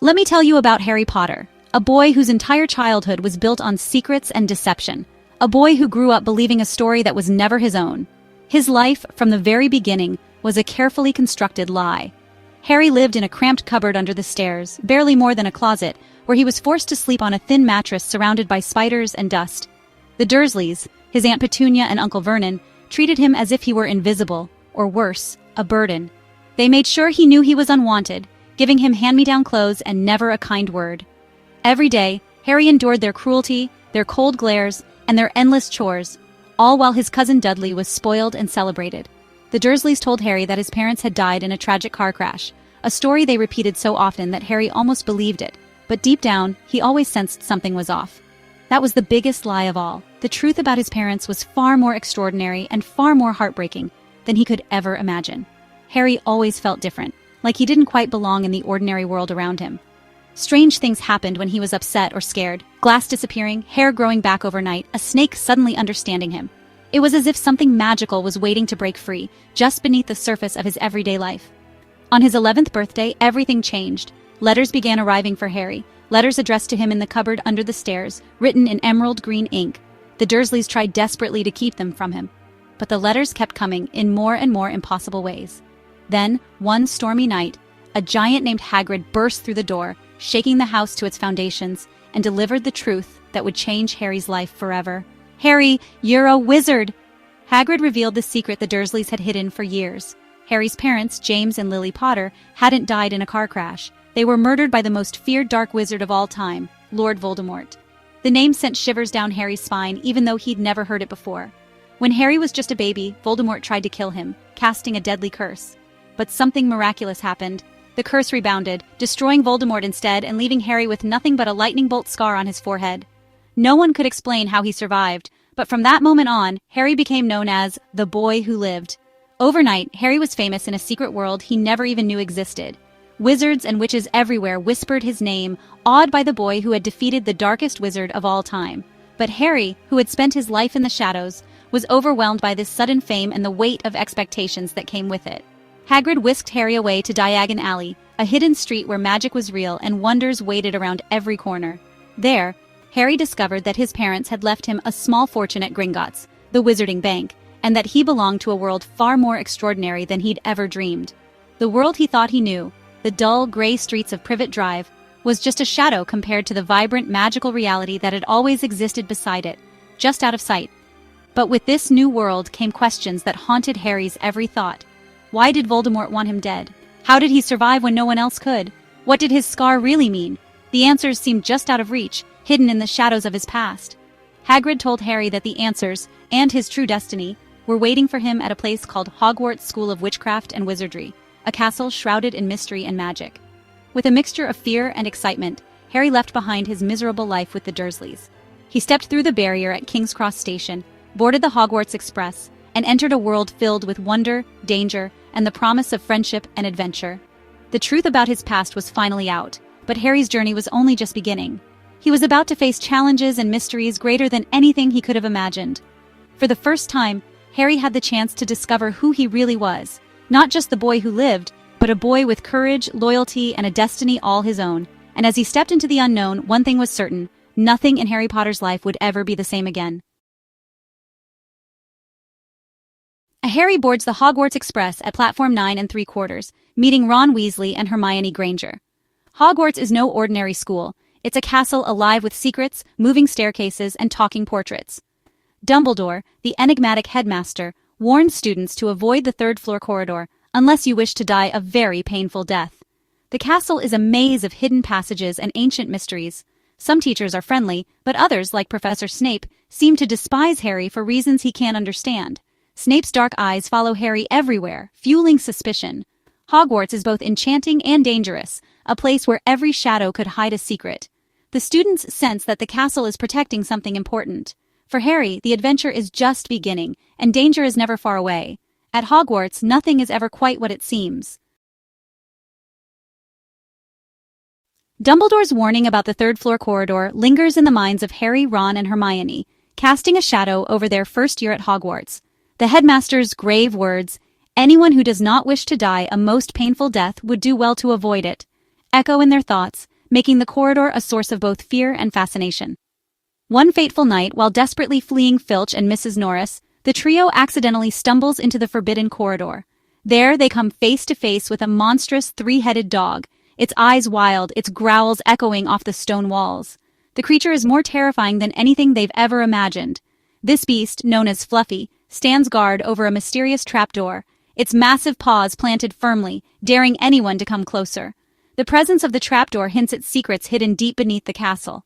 Let me tell you about Harry Potter, a boy whose entire childhood was built on secrets and deception, a boy who grew up believing a story that was never his own. His life, from the very beginning, was a carefully constructed lie. Harry lived in a cramped cupboard under the stairs, barely more than a closet, where he was forced to sleep on a thin mattress surrounded by spiders and dust. The Dursleys, his Aunt Petunia and Uncle Vernon, treated him as if he were invisible, or worse, a burden. They made sure he knew he was unwanted, giving him hand-me-down clothes and never a kind word. Every day, Harry endured their cruelty, their cold glares, and their endless chores, all while his cousin Dudley was spoiled and celebrated. The Dursleys told Harry that his parents had died in a tragic car crash, a story they repeated so often that Harry almost believed it, but deep down, he always sensed something was off. That was the biggest lie of all. The truth about his parents was far more extraordinary and far more heartbreaking than he could ever imagine. Harry always felt different, like he didn't quite belong in the ordinary world around him. Strange things happened when he was upset or scared, glass disappearing, hair growing back overnight, a snake suddenly understanding him. It was as if something magical was waiting to break free, just beneath the surface of his everyday life. On his 11th birthday, everything changed. Letters began arriving for Harry, letters addressed to him in the cupboard under the stairs, written in emerald green ink. The Dursleys tried desperately to keep them from him, but the letters kept coming in more and more impossible ways. Then, one stormy night, a giant named Hagrid burst through the door, shaking the house to its foundations, and delivered the truth that would change Harry's life forever. "Harry, you're a wizard!" Hagrid revealed the secret the Dursleys had hidden for years. Harry's parents, James and Lily Potter, hadn't died in a car crash. They were murdered by the most feared dark wizard of all time, Lord Voldemort. The name sent shivers down Harry's spine, even though he'd never heard it before. When Harry was just a baby, Voldemort tried to kill him, casting a deadly curse. But something miraculous happened. The curse rebounded, destroying Voldemort instead and leaving Harry with nothing but a lightning bolt scar on his forehead. No one could explain how he survived, but from that moment on, Harry became known as the boy who lived. Overnight, Harry was famous in a secret world he never even knew existed. Wizards and witches everywhere whispered his name, awed by the boy who had defeated the darkest wizard of all time. But Harry, who had spent his life in the shadows, was overwhelmed by this sudden fame and the weight of expectations that came with it. Hagrid whisked Harry away to Diagon Alley, a hidden street where magic was real and wonders waited around every corner. There, Harry discovered that his parents had left him a small fortune at Gringotts, the Wizarding Bank, and that he belonged to a world far more extraordinary than he'd ever dreamed. The world he thought he knew, the dull, gray streets of Privet Drive, was just a shadow compared to the vibrant, magical reality that had always existed beside it, just out of sight. But with this new world came questions that haunted Harry's every thought. Why did Voldemort want him dead? How did he survive when no one else could? What did his scar really mean? The answers seemed just out of reach, hidden in the shadows of his past. Hagrid told Harry that the answers, and his true destiny, were waiting for him at a place called Hogwarts School of Witchcraft and Wizardry, a castle shrouded in mystery and magic. With a mixture of fear and excitement, Harry left behind his miserable life with the Dursleys. He stepped through the barrier at King's Cross Station, boarded the Hogwarts Express, and entered a world filled with wonder, danger, and the promise of friendship and adventure. The truth about his past was finally out, but Harry's journey was only just beginning. He was about to face challenges and mysteries greater than anything he could have imagined. For the first time, Harry had the chance to discover who he really was, not just the boy who lived, but a boy with courage, loyalty, and a destiny all his own. And as he stepped into the unknown, one thing was certain: nothing in Harry Potter's life would ever be the same again. Harry boards the Hogwarts Express at platform 9 3/4, meeting Ron Weasley and Hermione Granger. Hogwarts is no ordinary school. It's a castle alive with secrets, moving staircases, and talking portraits. Dumbledore, the enigmatic headmaster, warns students to avoid the third-floor corridor unless you wish to die a very painful death. The castle is a maze of hidden passages and ancient mysteries. Some teachers are friendly, but others, like Professor Snape, seem to despise Harry for reasons he can't understand. Snape's dark eyes follow Harry everywhere, fueling suspicion. Hogwarts is both enchanting and dangerous, a place where every shadow could hide a secret. The students sense that the castle is protecting something important. For Harry, the adventure is just beginning, and danger is never far away. At Hogwarts, nothing is ever quite what it seems. Dumbledore's warning about the third-floor corridor lingers in the minds of Harry, Ron, and Hermione, casting a shadow over their first year at Hogwarts. The headmaster's grave words, "Anyone who does not wish to die a most painful death would do well to avoid it," echo in their thoughts, making the corridor a source of both fear and fascination. One fateful night, while desperately fleeing Filch and Mrs. Norris, the trio accidentally stumbles into the forbidden corridor. There they come face to face with a monstrous three-headed dog, its eyes wild, its growls echoing off the stone walls. The creature is more terrifying than anything they've ever imagined. This beast, known as Fluffy, stands guard over a mysterious trapdoor, its massive paws planted firmly, daring anyone to come closer. The presence of the trapdoor hints at secrets hidden deep beneath the castle.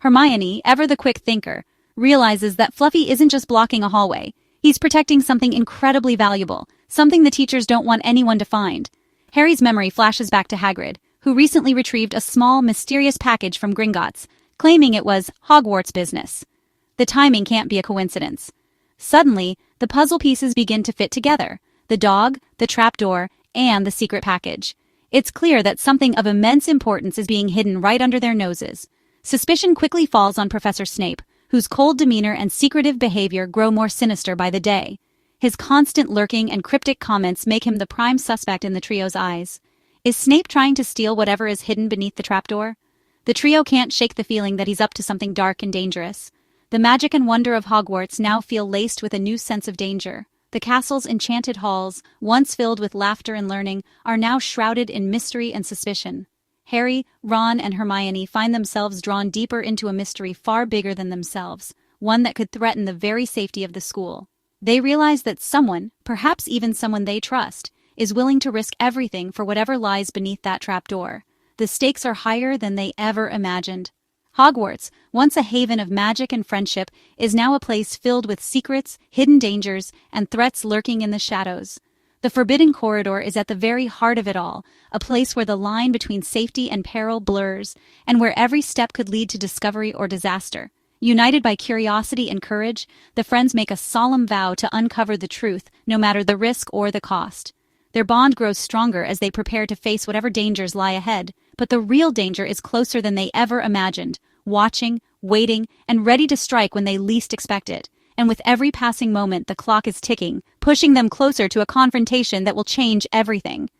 Hermione, ever the quick thinker, realizes that Fluffy isn't just blocking a hallway. He's protecting something incredibly valuable, something the teachers don't want anyone to find. Harry's memory flashes back to Hagrid, who recently retrieved a small, mysterious package from Gringotts, claiming it was Hogwarts business. The timing can't be a coincidence. Suddenly, the puzzle pieces begin to fit together: the dog, the trapdoor, and the secret package. It's clear that something of immense importance is being hidden right under their noses. Suspicion quickly falls on Professor Snape, whose cold demeanor and secretive behavior grow more sinister by the day. His constant lurking and cryptic comments make him the prime suspect in the trio's eyes. Is Snape trying to steal whatever is hidden beneath the trapdoor? The trio can't shake the feeling that he's up to something dark and dangerous. The magic and wonder of Hogwarts now feel laced with a new sense of danger. The castle's enchanted halls, once filled with laughter and learning, are now shrouded in mystery and suspicion. Harry, Ron, and Hermione find themselves drawn deeper into a mystery far bigger than themselves, one that could threaten the very safety of the school. They realize that someone, perhaps even someone they trust, is willing to risk everything for whatever lies beneath that trapdoor. The stakes are higher than they ever imagined. Hogwarts, once a haven of magic and friendship, is now a place filled with secrets, hidden dangers, and threats lurking in the shadows. The Forbidden Corridor is at the very heart of it all, a place where the line between safety and peril blurs, and where every step could lead to discovery or disaster. United by curiosity and courage, the friends make a solemn vow to uncover the truth, no matter the risk or the cost. Their bond grows stronger as they prepare to face whatever dangers lie ahead, but the real danger is closer than they ever imagined, watching, waiting, and ready to strike when they least expect it. And with every passing moment, the clock is ticking, pushing them closer to a confrontation that will change everything.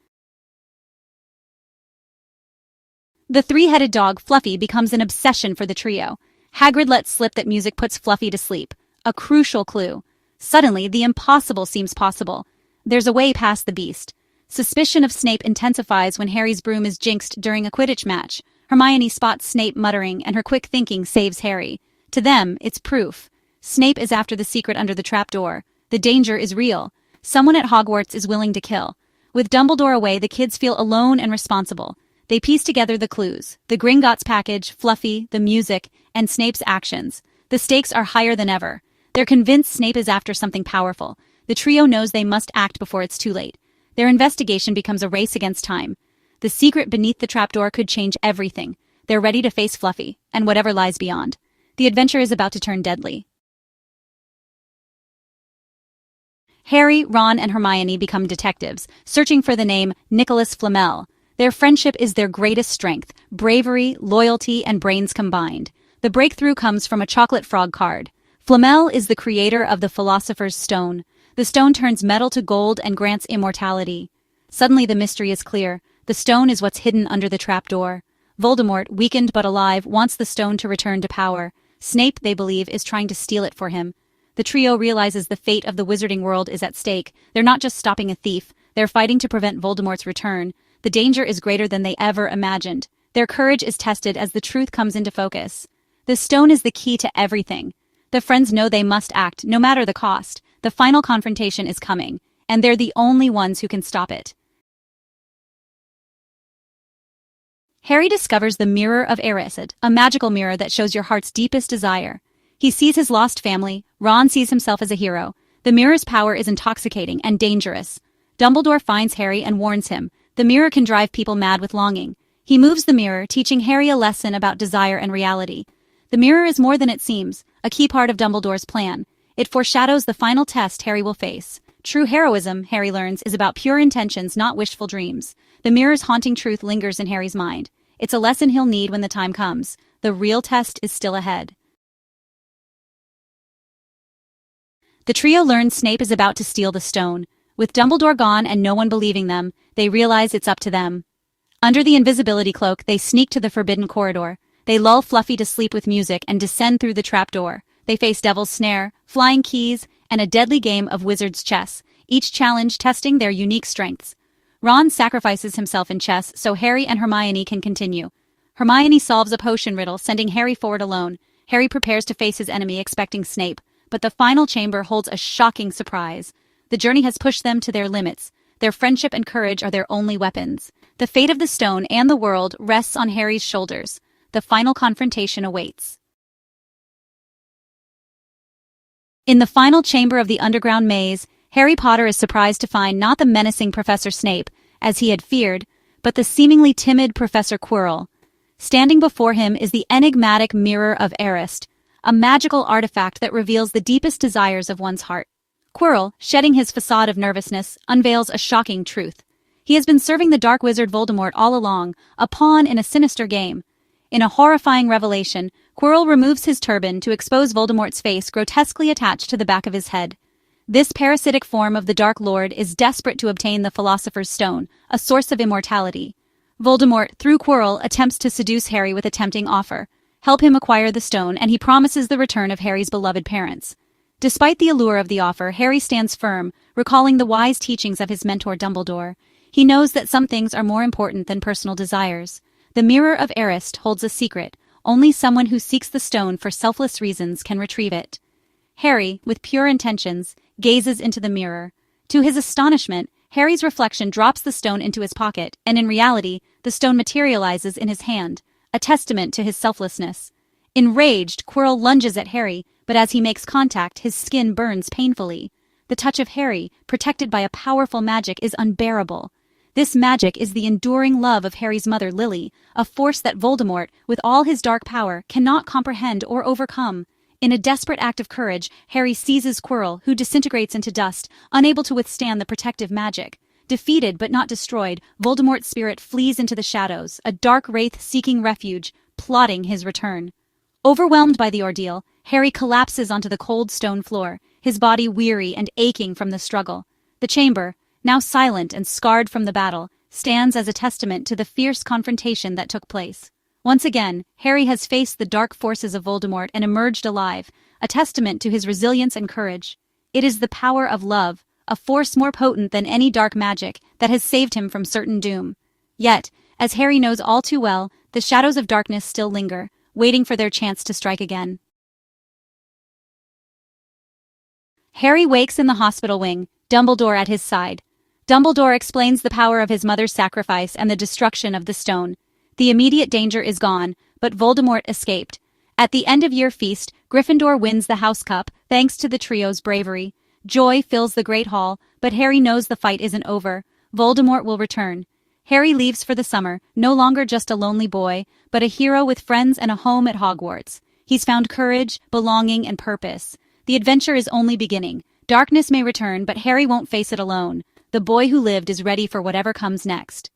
The three-headed dog, Fluffy, becomes an obsession for the trio. Hagrid lets slip that music puts Fluffy to sleep, a crucial clue. Suddenly, the impossible seems possible. There's a way past the beast. Suspicion of Snape intensifies when Harry's broom is jinxed during a Quidditch match. Hermione spots Snape muttering, and her quick thinking saves Harry. To them, it's proof. Snape is after the secret under the trapdoor. The danger is real. Someone at Hogwarts is willing to kill. With Dumbledore away, the kids feel alone and responsible. They piece together the clues: the Gringotts package, Fluffy, the music, and Snape's actions. The stakes are higher than ever. They're convinced Snape is after something powerful. The trio knows they must act before it's too late. Their investigation becomes a race against time. The secret beneath the trapdoor could change everything. They're ready to face Fluffy, and whatever lies beyond. The adventure is about to turn deadly. Harry, Ron, and Hermione become detectives, searching for the name Nicholas Flamel. Their friendship is their greatest strength: bravery, loyalty, and brains combined. The breakthrough comes from a chocolate frog card. Flamel is the creator of the Philosopher's Stone. The stone turns metal to gold and grants immortality. Suddenly the mystery is clear. The stone is what's hidden under the trapdoor. Voldemort, weakened but alive, wants the stone to return to power. Snape, they believe, is trying to steal it for him. The trio realizes the fate of the wizarding world is at stake. They're not just stopping a thief, they're fighting to prevent Voldemort's return. The danger is greater than they ever imagined. Their courage is tested as the truth comes into focus. The stone is the key to everything. The friends know they must act, no matter the cost. The final confrontation is coming, and they're the only ones who can stop it. Harry discovers the Mirror of Erised, a magical mirror that shows your heart's deepest desire. He sees his lost family. Ron sees himself as a hero. The mirror's power is intoxicating and dangerous. Dumbledore finds Harry and warns him. The mirror can drive people mad with longing. He moves the mirror, teaching Harry a lesson about desire and reality. The mirror is more than it seems, a key part of Dumbledore's plan. It foreshadows the final test Harry will face. True heroism, Harry learns, is about pure intentions, not wishful dreams. The mirror's haunting truth lingers in Harry's mind. It's a lesson he'll need when the time comes. The real test is still ahead. The trio learns Snape is about to steal the stone. With Dumbledore gone and no one believing them, they realize it's up to them. Under the invisibility cloak, they sneak to the forbidden corridor. They lull Fluffy to sleep with music and descend through the trapdoor. They face Devil's Snare, flying keys, and a deadly game of wizard's chess, each challenge testing their unique strengths. Ron sacrifices himself in chess so Harry and Hermione can continue. Hermione solves a potion riddle, sending Harry forward alone. Harry prepares to face his enemy, expecting Snape, but the final chamber holds a shocking surprise. The journey has pushed them to their limits. Their friendship and courage are their only weapons. The fate of the stone and the world rests on Harry's shoulders. The final confrontation awaits. In the final chamber of the underground maze, Harry Potter is surprised to find not the menacing Professor Snape, as he had feared, but the seemingly timid Professor Quirrell. Standing before him is the enigmatic Mirror of Erised, a magical artifact that reveals the deepest desires of one's heart. Quirrell, shedding his facade of nervousness, unveils a shocking truth. He has been serving the dark wizard Voldemort all along, a pawn in a sinister game. In a horrifying revelation, Quirrell removes his turban to expose Voldemort's face grotesquely attached to the back of his head. This parasitic form of the Dark Lord is desperate to obtain the Philosopher's Stone, a source of immortality. Voldemort, through Quirrell, attempts to seduce Harry with a tempting offer. Help him acquire the stone, and he promises the return of Harry's beloved parents. Despite the allure of the offer, Harry stands firm, recalling the wise teachings of his mentor Dumbledore. He knows that some things are more important than personal desires. The Mirror of Erised holds a secret. Only someone who seeks the stone for selfless reasons can retrieve it. Harry, with pure intentions, gazes into the mirror. To his astonishment, Harry's reflection drops the stone into his pocket, and in reality, the stone materializes in his hand, a testament to his selflessness. Enraged, Quirrell lunges at Harry, but as he makes contact, his skin burns painfully. The touch of Harry, protected by a powerful magic, is unbearable. This magic is the enduring love of Harry's mother, Lily, a force that Voldemort, with all his dark power, cannot comprehend or overcome. In a desperate act of courage, Harry seizes Quirrell, who disintegrates into dust, unable to withstand the protective magic. Defeated but not destroyed, Voldemort's spirit flees into the shadows, a dark wraith seeking refuge, plotting his return. Overwhelmed by the ordeal, Harry collapses onto the cold stone floor, his body weary and aching from the struggle. The chamber, now silent and scarred from the battle, stands as a testament to the fierce confrontation that took place. Once again, Harry has faced the dark forces of Voldemort and emerged alive, a testament to his resilience and courage. It is the power of love, a force more potent than any dark magic, that has saved him from certain doom. Yet, as Harry knows all too well, the shadows of darkness still linger, waiting for their chance to strike again. Harry wakes in the hospital wing, Dumbledore at his side. Dumbledore explains the power of his mother's sacrifice and the destruction of the stone. The immediate danger is gone, but Voldemort escaped. At the end-of-year feast, Gryffindor wins the House Cup, thanks to the trio's bravery. Joy fills the Great Hall, but Harry knows the fight isn't over. Voldemort will return. Harry leaves for the summer, no longer just a lonely boy, but a hero with friends and a home at Hogwarts. He's found courage, belonging, and purpose. The adventure is only beginning. Darkness may return, but Harry won't face it alone. The boy who lived is ready for whatever comes next.